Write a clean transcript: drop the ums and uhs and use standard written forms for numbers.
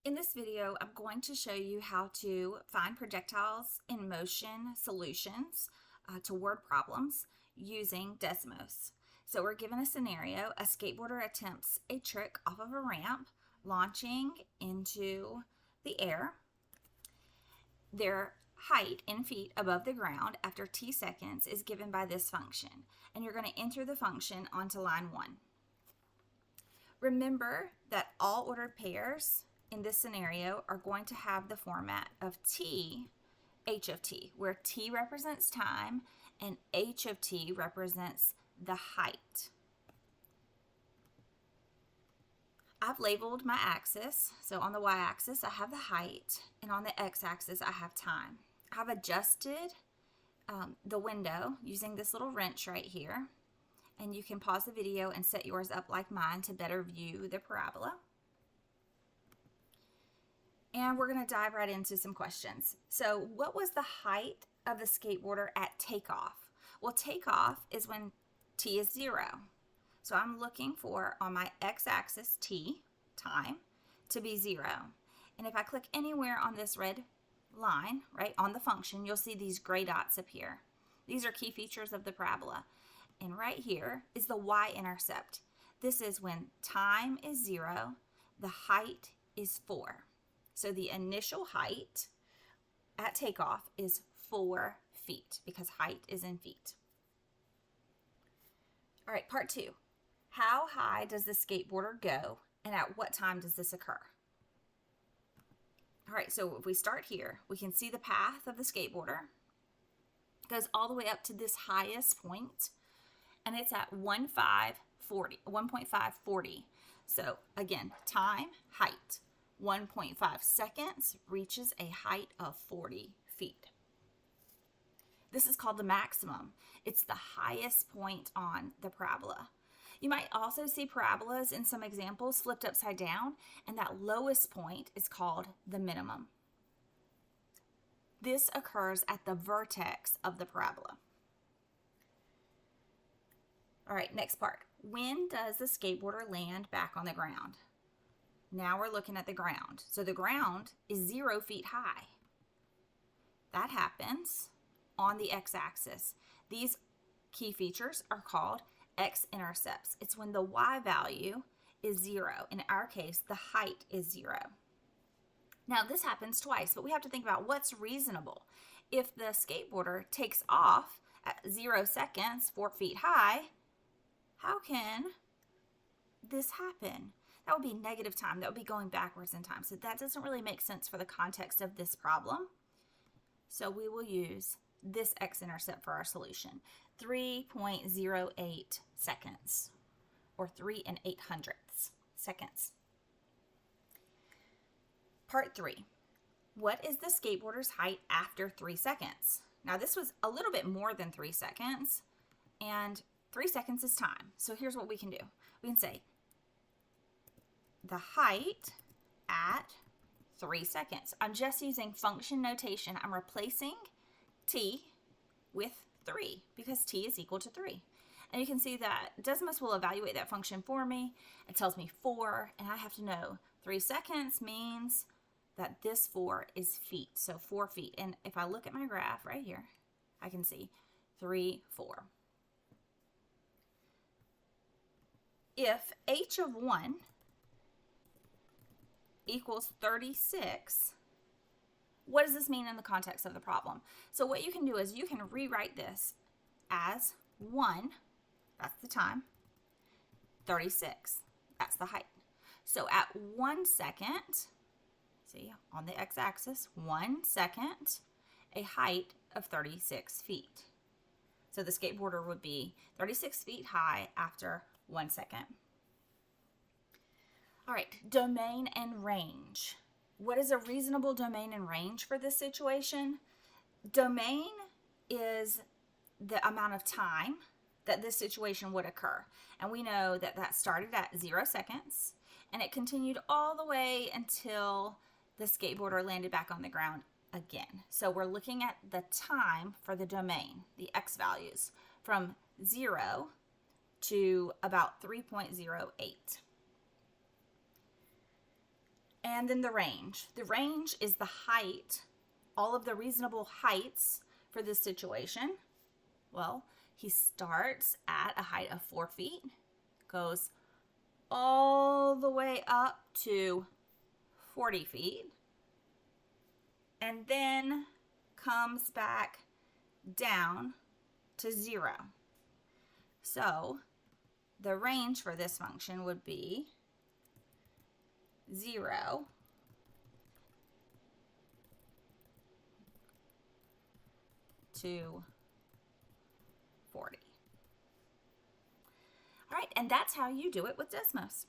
In this video, I'm going to show you how to find projectiles in motion solutions to word problems using Desmos. So we're given a scenario. A skateboarder attempts a trick off of a ramp, launching into the air. Their height in feet above the ground after t seconds is given by this function, and you're going to enter the function onto line 1. Remember that all ordered pairs in this scenario are going to have the format of t, h of t, where t represents time and h of t represents the height. I've labeled my axis. So on the y-axis I have the height, and on the x-axis I have time. I've adjusted the window using this little wrench right here, and you can pause the video and set yours up like mine to better view the parabola. And we're going to dive right into some questions. So what was the height of the skateboarder at takeoff? Well, takeoff is when t is 0. So I'm looking for, on my x-axis, t, time, to be 0. And if I click anywhere on this red line, right, on the function, you'll see these gray dots appear. These are key features of the parabola. And right here is the y-intercept. This is when time is 0, the height is 4. So the initial height at takeoff is 4 feet because height is in feet. All right, part 2. How high does the skateboarder go, and at what time does this occur? All right, so if we start here, we can see the path of the skateboarder. It goes all the way up to this highest point, and it's at 1.540. So again, time, height. 1.5 seconds reaches a height of 40 feet. This is called the maximum. It's the highest point on the parabola. You might also see parabolas in some examples flipped upside down, and that lowest point is called the minimum. This occurs at the vertex of the parabola. All right, next part. When does the skateboarder land back on the ground? Now we're looking at the ground. So the ground is 0 feet high. That happens on the x-axis. These key features are called x-intercepts. It's when the y value is 0. In our case, the height is 0. Now this happens twice, but we have to think about what's reasonable. If the skateboarder takes off at 0 seconds, 4 feet high, how can this happen? That would be negative time. That would be going backwards in time. So that doesn't really make sense for the context of this problem. So we will use this x-intercept for our solution. 3.08 seconds, or 3 800 seconds. Part 3. What is the skateboarder's height after 3 seconds? Now this was a little bit more than 3 seconds, and 3 seconds is time. So here's what we can do. We can say the height at 3 seconds. I'm just using function notation. I'm replacing t with 3 because t is equal to 3. And you can see that Desmos will evaluate that function for me. It tells me 4, and I have to know 3 seconds means that this 4 is feet, so 4 feet. And if I look at my graph right here, I can see 3, 4. If h of 1 equals 36, what does this mean in the context of the problem? So what you can do is you can rewrite this as 1, that's the time, 36, that's the height. So at 1 second, see on the x-axis, 1 second, a height of 36 feet. So the skateboarder would be 36 feet high after 1 second. All right, domain and range. What is a reasonable domain and range for this situation? Domain is the amount of time that this situation would occur. And we know that that started at 0 seconds, and it continued all the way until the skateboarder landed back on the ground again. So we're looking at the time for the domain, the x values, from 0 to about 3.08. And then the range. The range is the height, all of the reasonable heights for this situation. Well, he starts at a height of 4 feet, goes all the way up to 40 feet, and then comes back down to 0. So the range for this function would be 0 to 40. All right, and that's how you do it with Desmos.